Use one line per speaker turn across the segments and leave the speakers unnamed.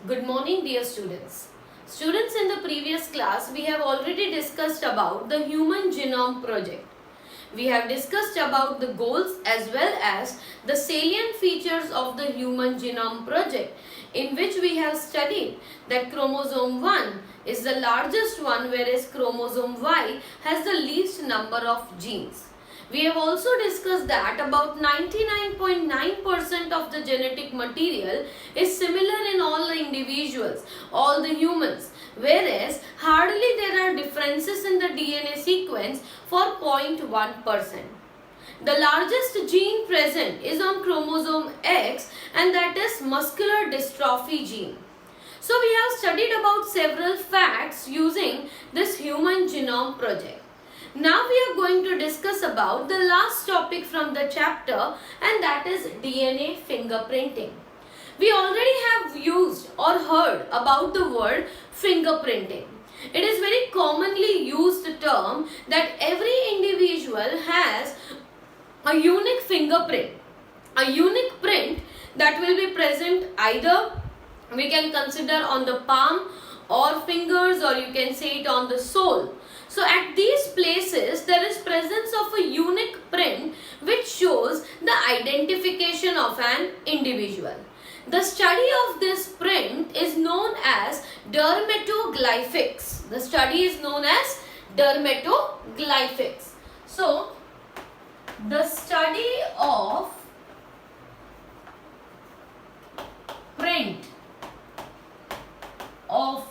Good morning, dear students. Students, in the previous class, we have already discussed about the Human Genome Project. We have discussed about the goals as well as the salient features of the Human Genome Project, in which we have studied that chromosome 1 is the largest one, whereas chromosome Y has the least number of genes. We have also discussed that about 99.9% of the genetic material is similar in all the individuals, all the humans, whereas hardly there are differences in the DNA sequence for 0.1%. The largest gene present is on chromosome X, and that is muscular dystrophy gene. So we have studied about several facts using this Human Genome Project. Now we are going to discuss about the last topic from the chapter, and that is DNA fingerprinting. We already have used or heard about the word fingerprinting. It is very commonly used term that every individual has a unique fingerprint, a unique print that will be present either we can consider on the palm or fingers, or you can say it on the sole. So at these places there is presence of a unique print which shows the identification of an individual. The study of this print is known as dermatoglyphics. The study is known as dermatoglyphics. So the study of print of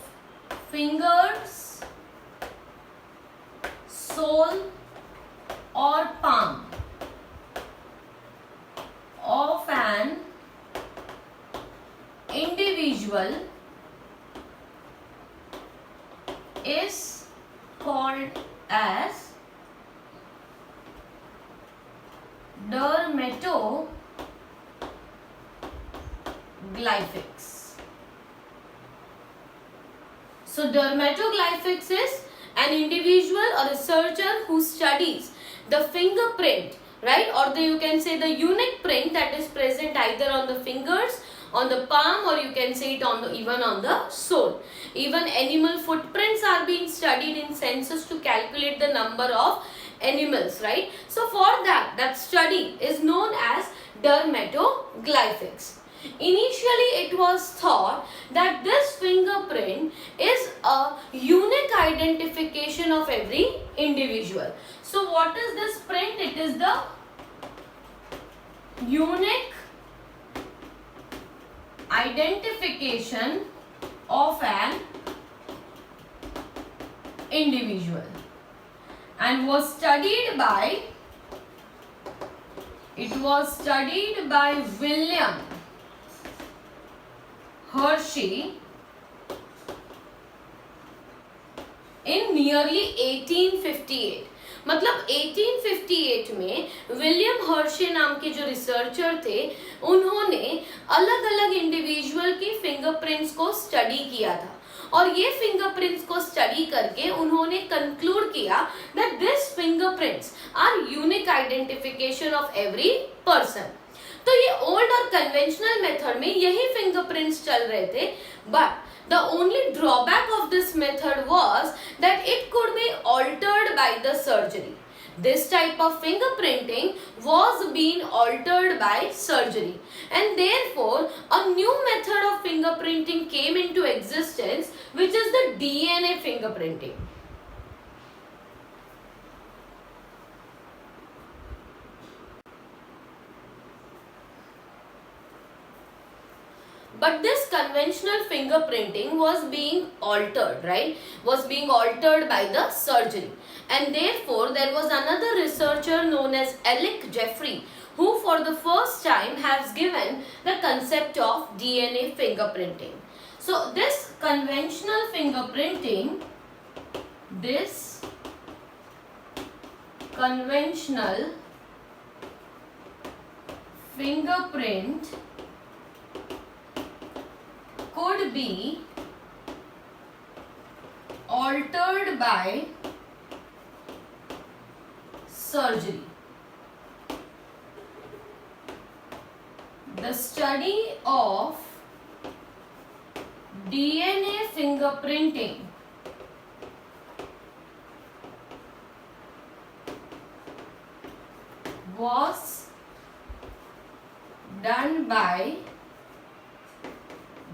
fingers, sole or palm of an individual is called as dermatoglyphics. So dermatoglyphics is an individual or researcher who studies the fingerprint, right, or you can say the unique print that is present either on the fingers, on the palm, or you can say it on the even on the sole. Even animal footprints are being studied in census to calculate the number of animals, right? So for that study is known as dermatoglyphics. Initially it was thought that this fingerprint is a unique identification of every individual. So what is this print? It is the unique identification of an individual, and was studied by William Hershey in nearly 1858. मतलब 1858 में William Hershey नाम के जो researcher थे, उन्होंने अलग अलग individual की फिंगरप्रिंट्स को स्टडी किया था, और ये फिंगरप्रिंट्स को स्टडी करके उन्होंने कंक्लूड किया that these fingerprints are unique identification of every person. तो ये ओल्ड और कन्वेंशनल मेथड में यही फिंगरप्रिंट्स चल रहे थे, but the only drawback of this method was that it could be altered by the surgery. This type of fingerprinting was being altered by surgery, and therefore a new method of fingerprinting came into existence, which is the DNA fingerprinting. But this conventional fingerprinting was being altered, right? Was being altered by the surgery. And therefore, there was another researcher known as Alec Jeffrey, who for the first time has given the concept of DNA fingerprinting. So, this conventional fingerprinting, could be altered by surgery. The study of DNA fingerprinting was done by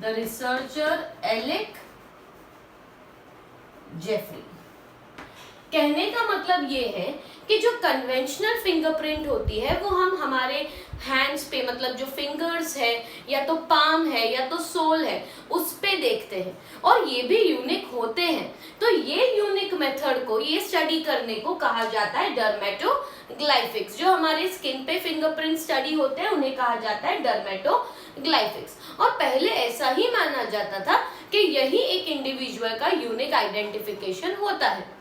the researcher Alec Jeffrey। कहने का मतलब ये है कि जो conventional fingerprint होती है वो हम हमारे हैंड्स पे, मतलब जो फिंगर्स है या तो पाम है या तो सोल है, उस पे देखते हैं और ये भी यूनिक होते हैं। तो ये यूनिक मेथड को, ये स्टडी करने को कहा जाता है डर्मेटोग्लाइफिक्स। जो हमारे स्किन पे फिंगरप्रिंट स्टडी होते हैं उन्हें कहा जाता है डर्मेटोग्लाइफिक्स। और पहले ऐसा ही माना जाता था कि यही एक इंडिविजुअल का यूनिक आइडेंटिफिकेशन होता है।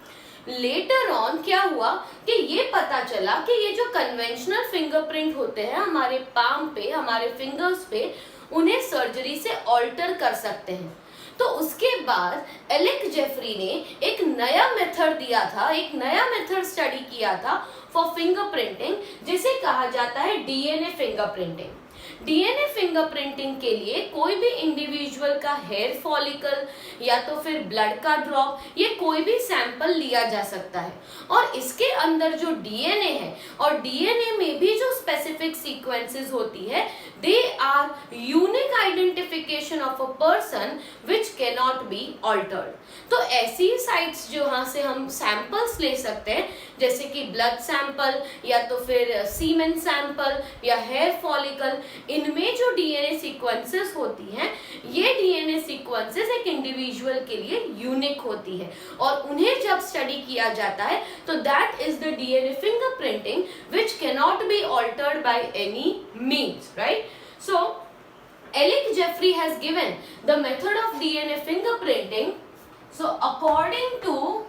लेटर ऑन क्या हुआ कि ये पता चला कि ये जो कन्वेंशनल फिंगरप्रिंट होते हैं हमारे पाम पे, हमारे फिंगर्स पे, उन्हें सर्जरी से ऑल्टर कर सकते हैं। तो उसके बाद एलेक जेफरी ने एक नया मेथड दिया था, एक नया मेथड स्टडी किया था फॉर फिंगरप्रिंटिंग, जिसे कहा जाता है डीएनए फिंगरप्रिंटिंग। डीएनए फिंगरप्रिंटिंग के लिए कोई भी इंडिविजुअल का हेयर फॉलिकल या तो फिर ब्लड का ड्रॉप, ये कोई भी सैंपल लिया जा सकता है और इसके अंदर जो डीएनए है और डीएनए में भी जो स्पेसिफिक सीक्वेंसेस होती है, they are unique identification of a person which can not be altered. तो ऐसी साइट्स जहाँ से हम सैंपल्स ले सकते हैं, जैसे कि ब्लड सैंपल या तो फिर सीमेन सैंपल या हेयर फॉलिकल, इनमें जो डीएनए सीक्वेंसेस होती हैं, ये डीएनए सीक्वेंसेस एक इंडिविजुअल के लिए यूनिक होती है और उन्हें जब स्टडी किया जाता है तो that is the DNA fingerprinting which can not be altered by any means, right? So Alec Jeffrey has given the method of DNA fingerprinting. So according to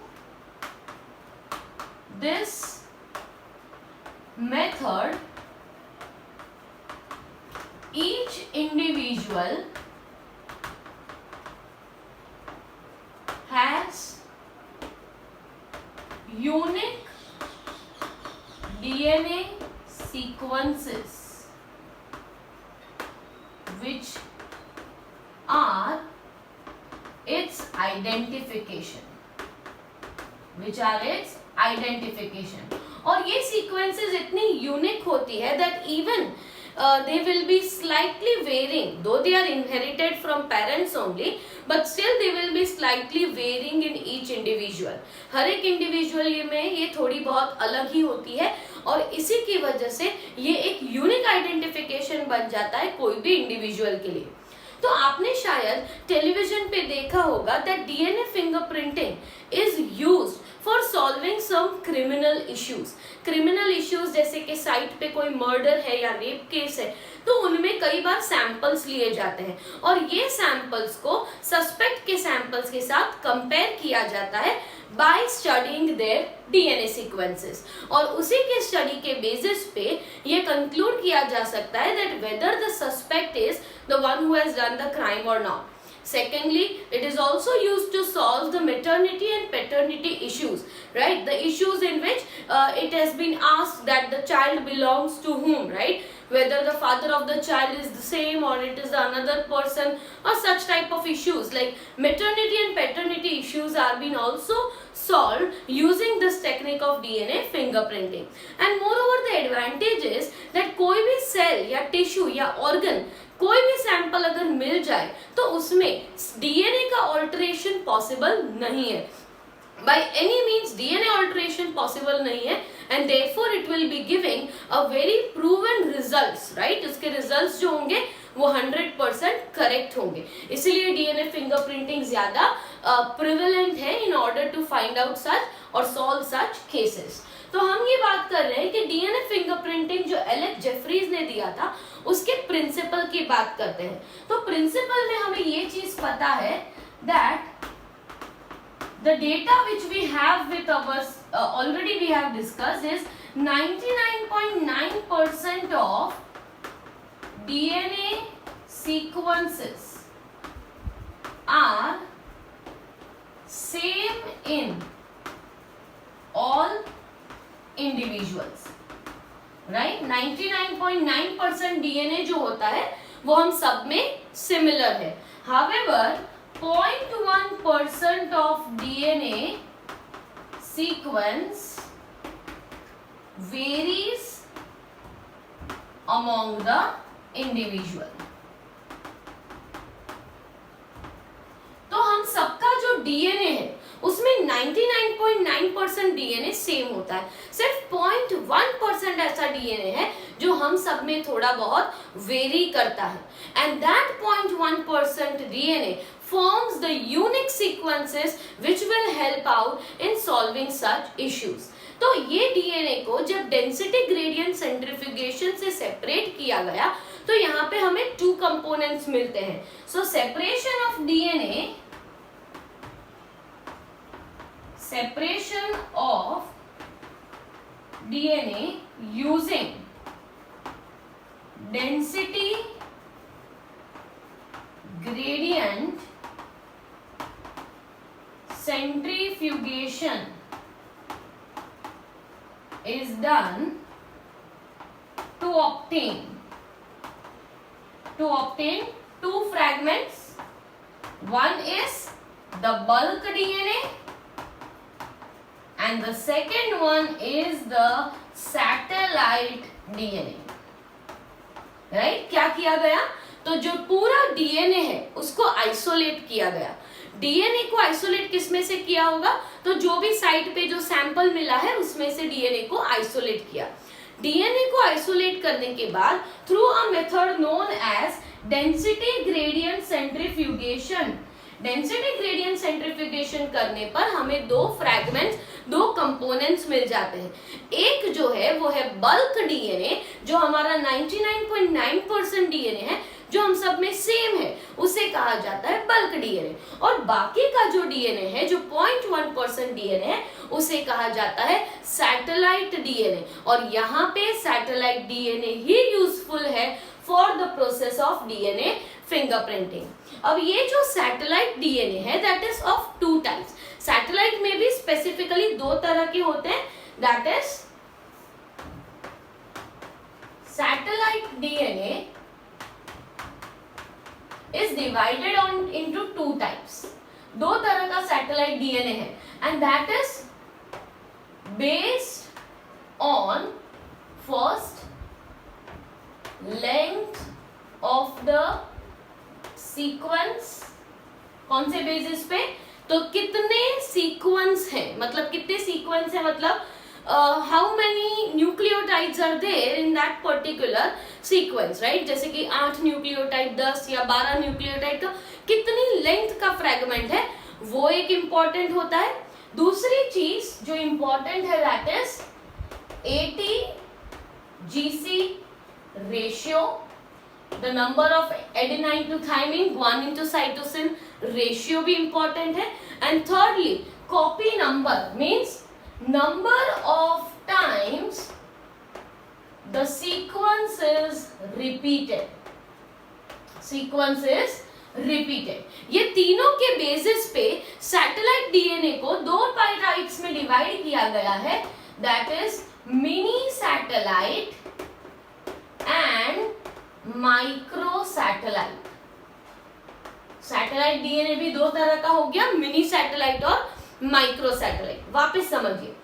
this method, each individual has unique DNA sequences which are its identification, और ये sequences इतनी unique होती है that even they will be slightly varying, though they are inherited from parents only, but still they will be slightly varying in each individual. हर एक individual में ये थोड़ी बहुत अलग ही होती है और इसी की वजह से ये एक यूनिक आइडेंटिफिकेशन बन जाता है कोई भी इंडिविजुअल के लिए। तो आपने शायद टेलीविजन पे देखा होगा that DNA fingerprinting is used for solving some criminal issues. Criminal issues जैसे कि साइट पे कोई मर्डर है या रेप केस है तो उनमें कई बार सैंपल्स लिए जाते हैं और ये सैंपल्स को सस्पेक्ट के सैंपल्स के साथ कंपेयर किया जाता है by studying their DNA sequences और उसी के स्टडी के बेसिस पे ये कंक्लूड किया जा सकता है that whether the suspect is the one who has done the crime और not. Secondly, it is also used to solve the maternity and paternity issues, right? The issues in which it has been asked that the child belongs to whom, right? Whether the father of the child is the same or it is another person or such type of issues like maternity and paternity issues are being also solved using this technique of DNA fingerprinting. And moreover, the advantage is that कोई भी cell या tissue या organ कोई भी sample अगर मिल जाए तो उसमें डीएनए का ऑल्टरेशन पॉसिबल नहीं है, by any means DNA alteration possible नहीं है and therefore it will be giving a very proven results, right? उसके results जो होंगे वो 100% करेक्ट होंगे, इसीलिए डीएनए फिंगरप्रिंटिंग ज्यादा प्रिवेलेंट है in order to find out such और solve such cases। तो हम ये बात कर रहे हैं कि डीएनए फिंगरप्रिंटिंग जो एलेक जेफरीज ने दिया था उसके प्रिंसिपल की बात करते हैं। तो प्रिंसिपल में हमें ये चीज पता है that the data which we have with our already we have discussed is 99.9% of DNA sequences are same in all individuals, right? 99.9% DNA जो होता है वो हम सब में सिमिलर है। However, 0.1% of DNA sequence varies among the individual. तो हम सबका जो डीएनए है उसमें 99.9% डीएनए सेम होता है, सिर्फ 0.1% ऐसा डीएनए है जो हम सब में थोड़ा बहुत वेरी करता है, and that 0.1% DNA forms the unique sequences which will help out in solving such issues. तो ये डीएनए को जब डेंसिटी ग्रेडियंट सेंट्रीफ्यूगेशन से सेपरेट किया गया तो यहाँ पे हमें 2 कंपोनेंट्स मिलते हैं. So separation of DNA, separation of DNA using density gradient centrifugation is done to obtain 2 fragments. One is the bulk DNA and the second one is the satellite DNA. Right? क्या किया गया? तो जो पूरा DNA है उसको isolate किया गया. डीएनए को आइसोलेट किस में से किया होगा? तो जो भी साइट पे जो सैंपल मिला है उसमें से डीएनए को आइसोलेट किया. डीएनए को आइसोलेट करने के बाद through a method known as density gradient centrifugation, density gradient centrifugation करने पर हमें 2 फ्रैगमेंट्स, 2 कंपोनेंट्स मिल जाते हैं. एक जो है वो है बल्क डीएनए, जो हमारा 99.9% डीएनए है, जो हम सब में सेम है, उसे कहा जाता है बल्क डीएनए. और बाकी का जो डीएनए है, जो 0.1% डीएनए है, उसे कहा जाता है सैटेलाइट डीएनए. और यहाँ पे सैटेलाइट डीएनए ही यूजफुल है for the process of DNA fingerprinting. अब ये जो सैटेलाइट डीएनए है that is of 2 types. Satellite में भी स्पेसिफिकली 2 तरह के होते हैं, that is satellite DNA is divided on into 2 types. 2 तरह का सैटेलाइट डीएनए है, and that is based on first length of the sequence. कौन से बेसिस पे? तो कितने सीक्वेंस हैं, मतलब कितने सीक्वेंस है, मतलब how many nucleotides are there in that particular sequence, right? जैसे कि 8 न्यूक्लियोटाइड, 10 या 12 न्यूक्लियोटाइड का कितनी लेंथ का फ्रेगमेंट है, वो एक इंपॉर्टेंट होता है. दूसरी चीज जो इंपॉर्टेंट है that is ATGC ratio, the number of adenine to thymine, guanine to cytosine ratio भी important है. And thirdly, copy number means number of times the sequence is repeated. Sequence is repeated. ये तीनों के basis पे satellite DNA को 2 types में divide किया गया है, that is mini satellite and micro satellite. Satellite DNA भी 2 तरह का हो गया, मिनी सैटेलाइट और माइक्रो सैटेलाइट. वापस समझिए,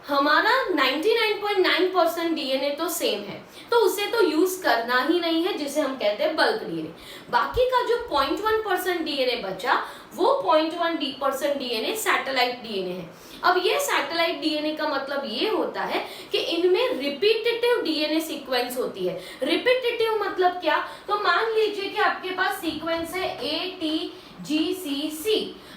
हमारा 99.9% डीएनए तो सेम है, तो उसे तो यूज करना ही नहीं है, जिसे हम कहते हैं बल्क डीएनए. बाकी का जो 0.1% डीएनए बचा, वो 0.1% डीएनए सैटेलाइट डीएनए है. अब ये सैटेलाइट डीएनए का मतलब ये होता है कि इनमें रिपीटेटिव डीएनए सीक्वेंस होती है. रिपीटेटिव मतलब क्या? तो मान लीजिए कि आपके पास सीक्वेंस है ATGCC.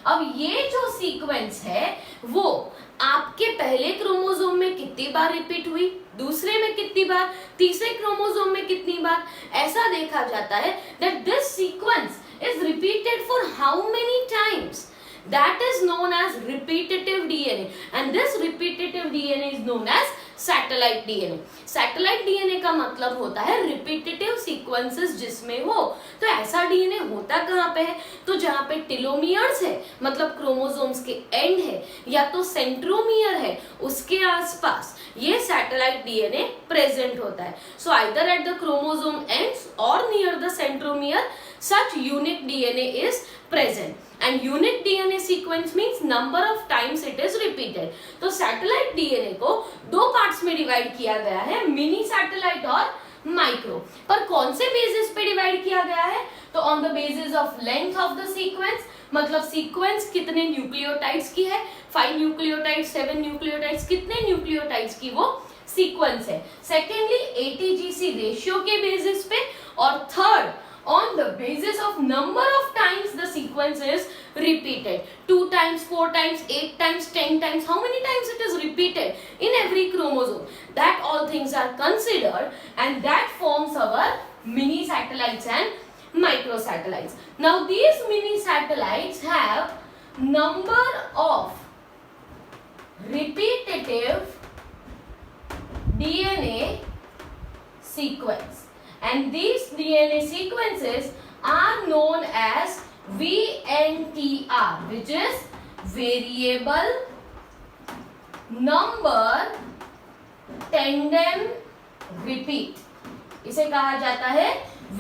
अब ये जो सीक्वेंस है वो आपके पहले क्रोमोसोम में कितनी बार रिपीट हुई, दूसरे में कितनी बार, तीसरे क्रोमोसोम में कितनी बार, ऐसा देखा जाता है that this sequence is repeated for how many times. That is known as repetitive DNA, and this repetitive DNA is known as satellite DNA. Satellite DNA का मतलब होता है repetitive sequences जिसमें हो. तो ऐसा DNA होता कहाँ पे है? तो जहाँ पे टेलोमियर्स है, मतलब क्रोमोसोम्स के एंड है, या तो सेंट्रोमियर है, उसके आसपास ये सैटेलाइट डीएनए प्रेजेंट होता है. So either at the chromosome ends और near the centromere, such unique DNA is present. And unique DNA sequence means number of times it is repeated. तो सैटेलाइट डीएनए को दो पार्ट्स में divide किया गया है, मिनी सैटेलाइट और micro. पर कौन से बेसिस पे डिवाइड किया गया है? तो on the basis of length of the sequence, मतलब सीक्वेंस कितने न्यूक्लियोटाइड्स की है, 5 न्यूक्लियोटाइड्स, 7 न्यूक्लियोटाइड्स, कितने न्यूक्लियोटाइड्स की वो सीक्वेंस है. सेकेंडली ATGC रेशियो के बेसिस पे, और third on the basis of number of times the sequence is repeated. 2 times, 4 times, 8 times, 10 times, how many times it is repeated in every chromosome. That all things are considered and that forms our mini satellites and micro satellites. Now these mini satellites have number of repetitive DNA sequence. And these DNA sequences are known as VNTR, which is variable number tandem repeat. इसे कहा जाता है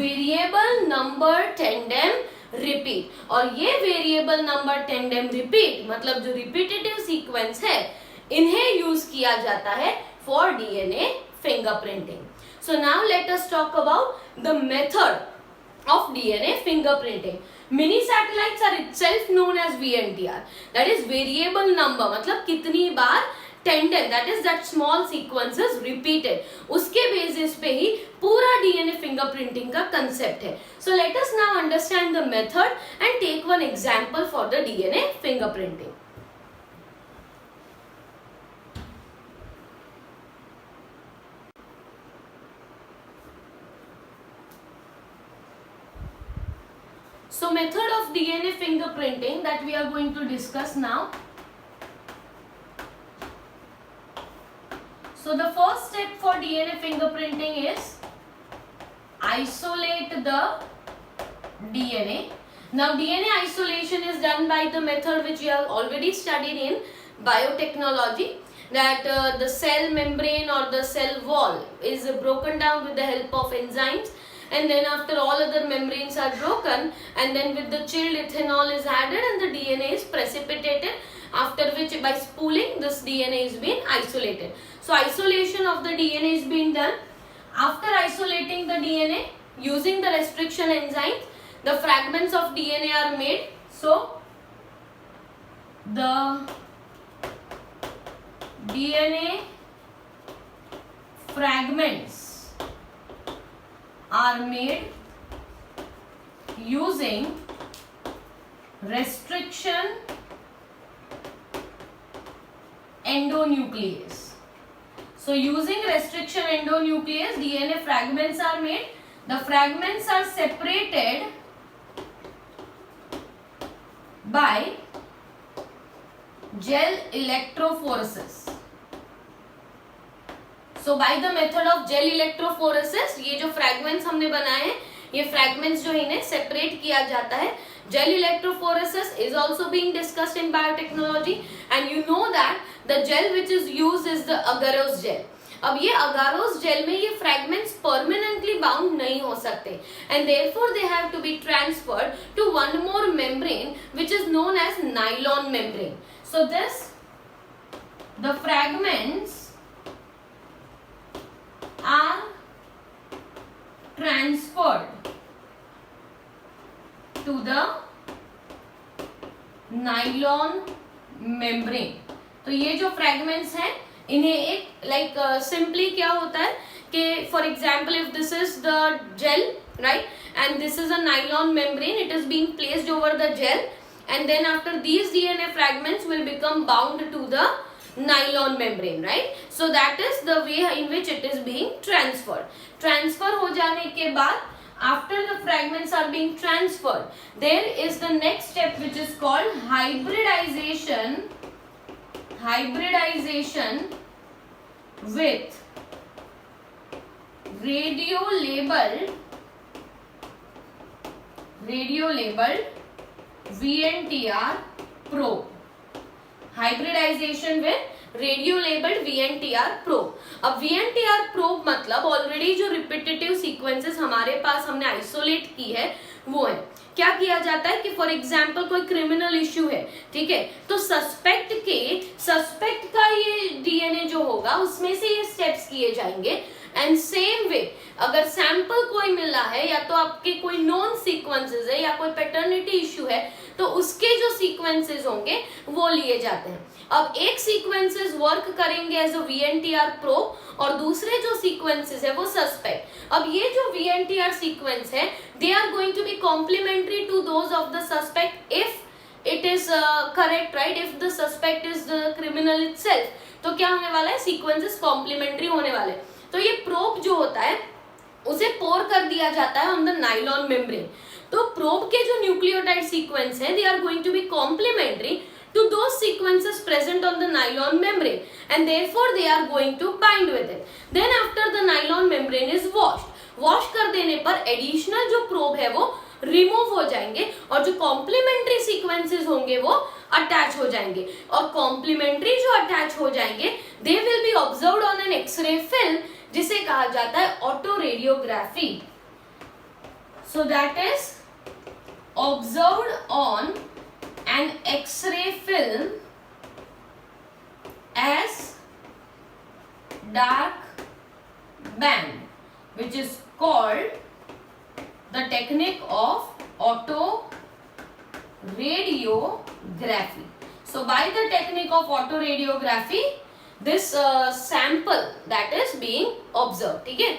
variable number tandem repeat. और ये variable number tandem repeat मतलब जो repetitive sequence है, इन्हें यूज किया जाता है for DNA fingerprinting. So now let us talk about the method of DNA fingerprinting. Mini satellites are itself known as VNTR. That is variable number. मतलब कितनी बार tandem, that is that small sequence is repeated. उसके basis पे ही पूरा DNA fingerprinting का concept है. So let us now understand the method and take one example for the DNA fingerprinting. So method of DNA fingerprinting that we are going to discuss now. So the first step for DNA fingerprinting is isolate the DNA. Now DNA isolation is done by the method which you have already studied in biotechnology, that the cell membrane or the cell wall is broken down with the help of enzymes. And then after all other membranes are broken, and then with the chilled ethanol is added and the DNA is precipitated, after which by spooling this DNA is being isolated. So isolation of the DNA is being done. After isolating the DNA using the restriction enzymes, the fragments of DNA are made. So the DNA fragments are made using restriction endonuclease. So using restriction endonuclease, DNA fragments are made. The fragments are separated by gel electrophoresis. So by the method of gel electrophoresis, ये जो fragments हमने बनाए हैं, ये fragments जो इन्हें separate किया जाता है. Gel electrophoresis is also being discussed in biotechnology, and you know that the gel which is used is the agarose gel. अब ये agarose gel में ये fragments permanently bound नहीं हो सकते, and therefore they have to be transferred to one more membrane which is known as nylon membrane. So the fragments are transferred to the nylon membrane. तो ये जो fragments हैं, इन्हें एक simply क्या होता है कि for example if this is the gel, right, and this is a nylon membrane, it is being placed over the gel, and then after these DNA fragments will become bound to the nylon membrane, right? So that is the way in which it is being transferred. Transfer हो जाने के बाद, after the fragments are being transferred, there is the next step which is called hybridization with radio-labeled VNTR probe. Hybridization with radio labelled VNTR probe. अब VNTR probe मतलब already जो repetitive sequences हमारे पास हमने isolate की है वो है। क्या किया जाता है कि फॉर एग्जाम्पल कोई क्रिमिनल इश्यू है, ठीक है, तो सस्पेक्ट का ये डीएनए जो होगा उसमें से ये स्टेप्स किए जाएंगे। एंड सेम वे अगर सैंपल कोई मिला है या तो आपके कोई नॉन सीक्वेंसेस है या कोई पैटर्निटी इश्यू है तो उसके जो सीक्वेंसेस होंगे वो लिए जाते हैं। अब एक सीक्वेंसेस वर्क करेंगे एज अ VNTR प्रोब और दूसरे जो सीक्वेंसेस है वो सस्पेक्ट। अब ये जो VNTR सीक्वेंस है they are going to be complementary to those of the suspect if it is correct, right, if the suspect is the criminal itself, तो क्या होने वाला है, सीक्वेंसेस कॉम्प्लीमेंट्री होने वाले। तो ये प्रोब जो होता है उसे पोर कर दिया जाता है ऑन द नाइलॉन मेम्ब्रेन। तो प्रोब के जो न्यूक्लियोटाइड सीक्वेंस है they are going to be complementary to those sequences present on the nylon membrane and therefore they are going to bind with it. Then after the nylon membrane is wash कर देने पर additional जो probe है वो remove हो जाएंगे और जो complementary sequences होंगे वो attach हो जाएंगे और complementary जो attach हो जाएंगे they will be observed on an X-ray film जिसे कहा जाता है autoradiography. So that is observed on an X-ray film as dark band, which is called the technique of autoradiography. So by the technique of autoradiography this sample that is being observed, ठीक है।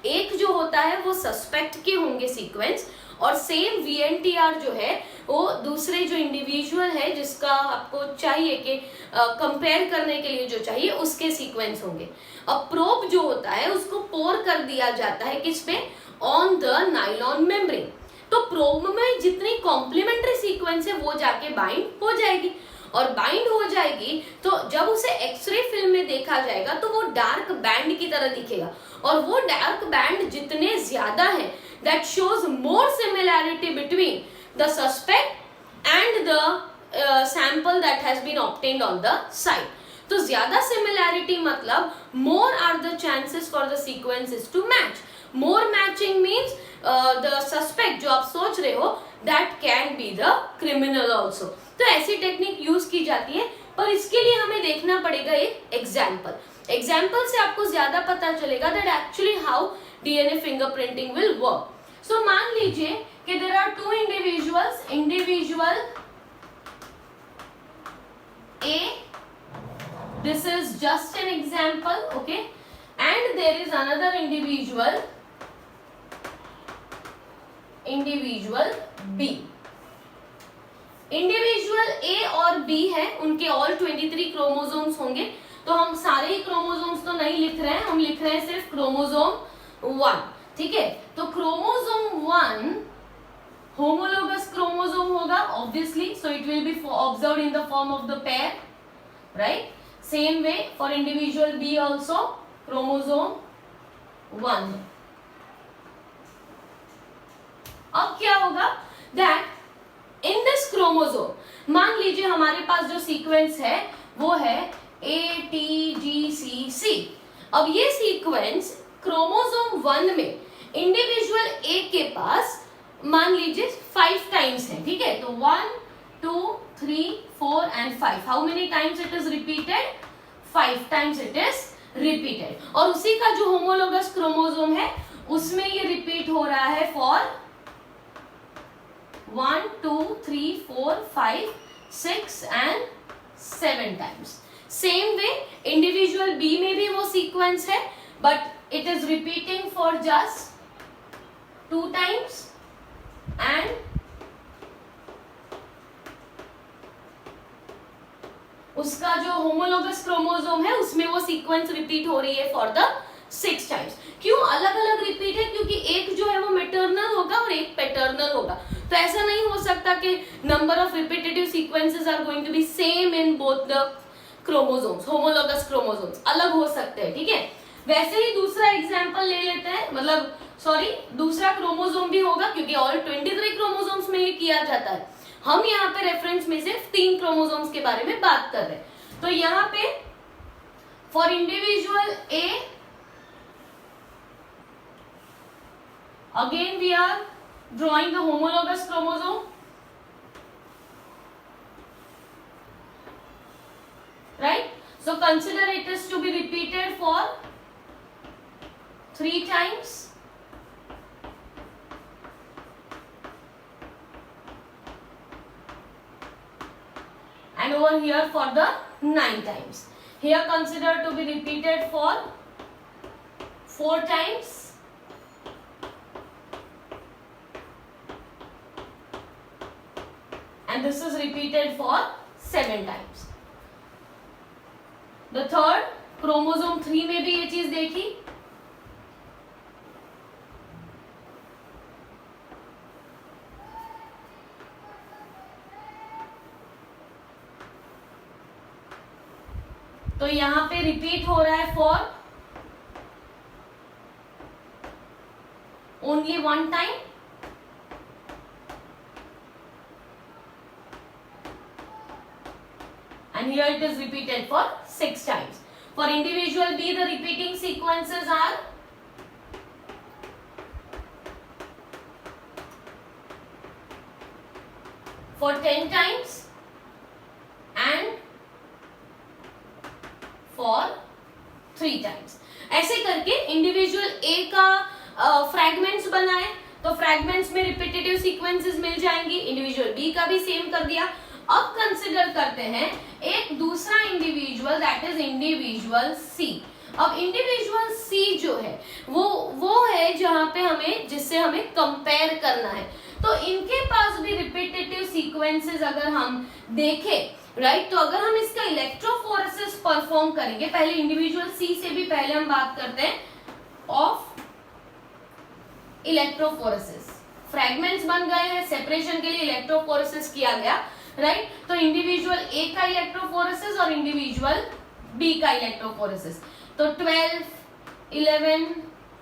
एक जो होता है वो suspect के होंगे sequence और सेम VNTR जो है वो दूसरे जो इंडिविजुअल है जिसका आपको चाहिए कि कंपेयर करने के लिए जो चाहिए उसके सीक्वेंस होंगे। अब प्रोब जो होता है उसको पोर कर दिया जाता है किस पे, ऑन द नाइलॉन मेम्ब्रेन। तो प्रोब में जितनी कॉम्प्लीमेंट्री सीक्वेंस है वो जाके बाइंड हो जाएगी और बाइंड हो जाएगी तो जब उसे एक्सरे फिल्म में देखा जाएगा तो वो डार्क बैंड की तरह दिखेगा और वो डार्क बैंड जितने ज्यादा है that shows more similarity between the suspect and the sample that has been obtained on the site. तो ज्यादा similarity मतलब more are the chances for the sequences to match. More matching means the suspect जो आप सोच रहे हो that can be the criminal also. तो ऐसी टेक्निक यूज की जाती है पर इसके लिए हमें देखना पड़ेगा एक एग्जाम्पल से आपको ज्यादा पता चलेगा that actually how DNA fingerprinting will work. So मान लीजिए कि there are two individual A, this is just an example, okay, and there is another individual B. Individual A और B है, उनके ऑल 23 क्रोमोसोम्स होंगे। तो हम सारे ही क्रोमोसोम्स तो नहीं लिख रहे हैं, हम लिख रहे हैं सिर्फ क्रोमोसोम 1, ठीक है। तो क्रोमोसोम 1 होमोलोगस क्रोमोसोम होगा obviously, so it will be observed in the form of the pair, right. Same way for individual B also chromosome 1। अब क्या होगा दैट इन दिस क्रोमोसोम मान लीजिए हमारे पास जो सीक्वेंस है वो है ATGCC। अब ये सीक्वेंस क्रोमोसोम 1 में इंडिविजुअल A के पास मान लीजिए 5 टाइम्स है, ठीक है। तो 1 2 3 4 and 5, how many times it is repeated, 5 times it is repeated. और उसी का जो होमोलोगस क्रोमोसोम है उसमें ये रिपीट हो रहा है for 1 2 3 4 5 6 and 7 times. Same way individual B में भी वो सीक्वेंस है but it is repeating for just 2 times and उसका जो होमोलोगस क्रोमोसोम है उसमें वो सीक्वेंस रिपीट हो रही है फॉर द 6 टाइम्स। क्यों अलग अलग रिपीट है, क्योंकि एक जो है वो मैटरनल होगा और एक पैटर्नल होगा। तो ऐसा नहीं हो सकता कि number of repetitive sequences are going to be same in both the chromosomes, homologous chromosomes अलग हो सकते हैं, ठीक है। वैसे ही दूसरा एग्जांपल ले लेते हैं, मतलब सॉरी दूसरा क्रोमोसोम भी होगा क्योंकि ऑल 23 क्रोमोसोम्स में ये किया जाता है। हम यहाँ पे रेफरेंस में सिर्फ 3 क्रोमोसोम्स के बारे में बात कर रहे हैं। तो यहाँ पे for individual A again we are drawing the homologous chromosome, right? So consider it is to be repeated for 3 times, and over here for the 9 times. Here consider to be repeated for 4 times, and this is repeated for 7 times. The third chromosome 3 में भी ये चीज देखी, तो यहां पे repeat हो रहा है for only 1 time, and here it is repeated for 6 times. For individual B, the repeating sequences are for 10 times and for 3 times. ऐसे करके इंडिविजुअल A का फ्रैगमेंट्स बनाए तो फ्रैगमेंट्स में रिपीटेटिव सीक्वेंसेस मिल जाएंगी, इंडिविजुअल B का भी सेम कर दिया. अब कंसिडर करते हैं एक दूसरा individual, that is individual C. अब इंडिविजुअल C जो है वो है जहां पे हमें जिससे हमें कंपेयर करना है. तो इनके पास भी रिपीटेटिव सीक्वेंसेस अगर हम देखें, राइट, तो अगर हम इसका इलेक्ट्रोफोरेसिस परफॉर्म करेंगे, पहले इंडिविजुअल C से भी पहले हम बात करते हैं ऑफ इलेक्ट्रोफोरेसिस. फ्रैगमेंट्स बन गए हैं, सेपरेशन के लिए इलेक्ट्रोफोरेसिस किया गया, राइट. तो इंडिविजुअल A का इलेक्ट्रोफोरेसिस और इंडिविजुअल B का इलेक्ट्रोफोरेसिस. तो 12, 11,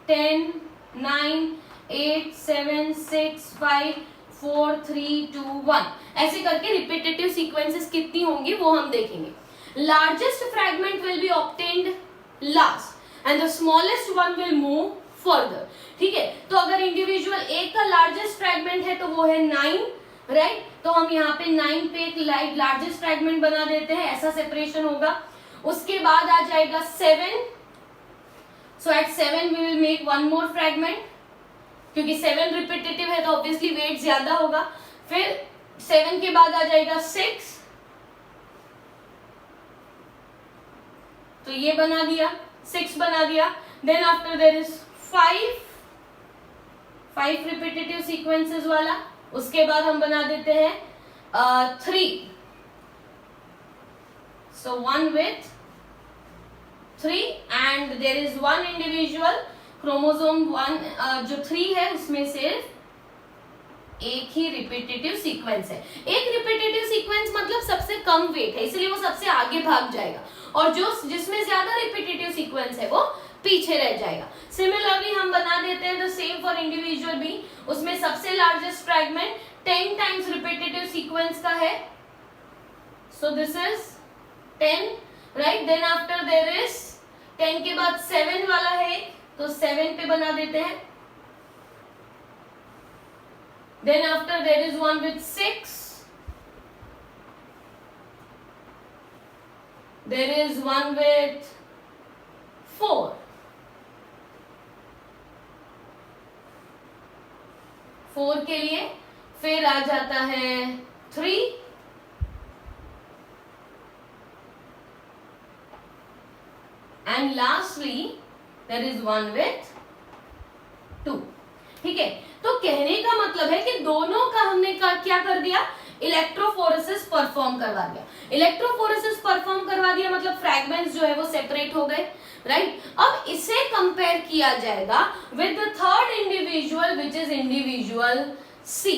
10, 9, 8, 7, 6, 5, 4, 3, 2, 1 ऐसे करके रिपीटेटिव सीक्वेंसेस कितनी होंगी वो हम देखेंगे. Largest fragment will be obtained last and the smallest one will move further. ठीक है, तो अगर इंडिविजुअल A का लार्जेस्ट फ्रैगमेंट है तो वो है 9, राइट. तो हम यहाँ पे 9 पे एक लार्जेस्ट फ्रैगमेंट बना देते हैं, ऐसा सेपरेशन होगा. उसके बाद आ जाएगा 7. So at 7 we will make 1 more fragment, क्योंकि 7 रिपीटेटिव है तो ऑब्वियसली वेट ज्यादा होगा. फिर 7 के बाद आ जाएगा 6, तो ये बना दिया, 6 बना दिया. Then after there is 5 repetitive sequences वाला. उसके बाद हम बना देते हैं 3. So 1 with 3 and there is 1 individual chromosome 1 जो 3 है उसमें सिर्फ एक ही रिपीटेटिव सीक्वेंस है. एक रिपीटेटिव सीक्वेंस मतलब सबसे कम वेट है, इसलिए वो सबसे आगे भाग जाएगा, और जो जिसमें ज्यादा रिपीटेटिव सीक्वेंस है वो पीछे रह जाएगा. सिमिलरली हम बना देते हैं the same for individual B. उसमें सबसे largest fragment 10 times repetitive sequence का है. So this is 10, right. Then after there is 10 के बाद 7 वाला है, तो 7 पे बना देते हैं. Then after there is 1 with 6. There is 1 with 4. Four के लिए फिर आ जाता है 3, and lastly there is 1 with 2. ठीक है, तो कहने का मतलब है कि दोनों का हमने क्या कर दिया, इलेक्ट्रोफोरेसिस परफॉर्म करवा दिया. इलेक्ट्रोफोरेसिस परफॉर्म करवा दिया मतलब फ्रैगमेंट्स जो है वो सेपरेट हो गए, राइट. अब इसे कंपेयर किया जाएगा with the third individual which is individual C.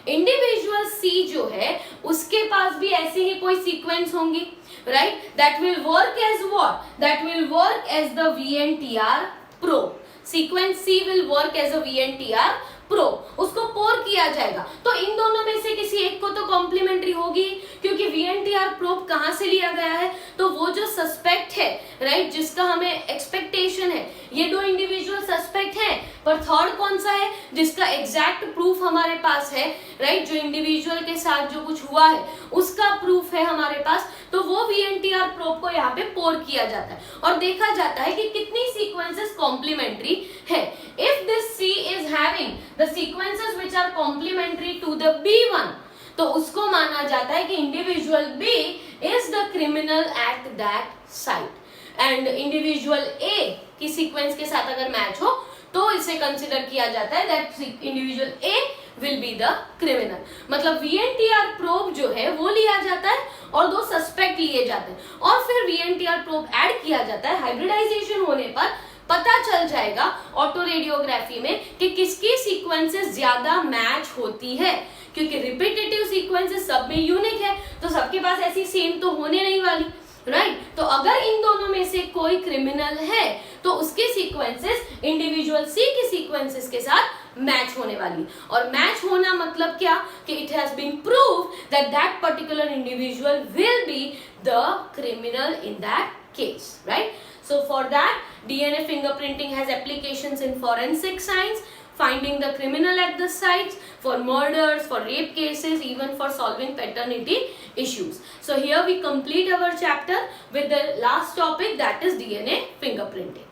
Individual C जो है उसके पास भी ऐसी ही कोई सीक्वेंस होंगी, right. That will work as what, that will work as the VNTR probe. Sequence C will work as a VNTR probe. उसको pour किया जाएगा, तो इन दोनों में से किसी एक को तो कॉम्प्लीमेंट्री होगी, क्योंकि VNTR प्रोब कहां से लिया गया है, तो वो जो सस्पेक्ट है, राइट, जिसका हमें एक्सपेक्टेशन है, ये 2 इंडिविजुअल सस्पेक्ट है, पर थर्ड कौन सा है जिसका एग्जैक्ट प्रूफ हमारे पास है, राइट, जो इंडिविजुअल के साथ जो कुछ हुआ है उसका प्रूफ है हमारे पास, तो वो VNTR प्रोब को यहाँ पे पोर किया जाता है और देखा जाता है कि कितनी सीक्वेंसेस कॉम्प्लीमेंट्री है। If this C is having the sequences which are complementary to the B1, तो उसको माना जाता है कि individual B is the criminal at that site and individual A की सीक्वेंस के साथ अगर मैच हो तो इसे कंसिडर किया जाता है that individual A will be the criminal. मतलब VNTR प्रोब जो है वो लिया जाता है और 2 सस्पेक्ट लिए जाते हैं और फिर VNTR प्रोब ऐड किया जाता है। हाइब्रिडाइजेशन होने पर पता चल जाएगा ऑटो रेडियोग्राफी में कि किसकी सीक्वेंसेस ज्यादा मैच होती है, क्योंकि रिपीटेटिव सीक्वेंसेस सब में यूनिक है तो सबके पास ऐसी सेम तो होने नहीं वाली, राइट। तो अगर इन दोनों में से कोई क्रिमिनल है तो उसके सीक्वेंसेस इंडिविजुअल C की सीक्वेंसेस के साथ मैच होने वाली, और मैच होना मतलब क्या कि it has been proved that that particular individual will be the criminal in that case, right? So for that, DNA fingerprinting has applications in forensic science, finding the criminal at the sites, for murders, for rape cases, even for solving paternity issues. So here we complete our chapter with the last topic, that is DNA fingerprinting.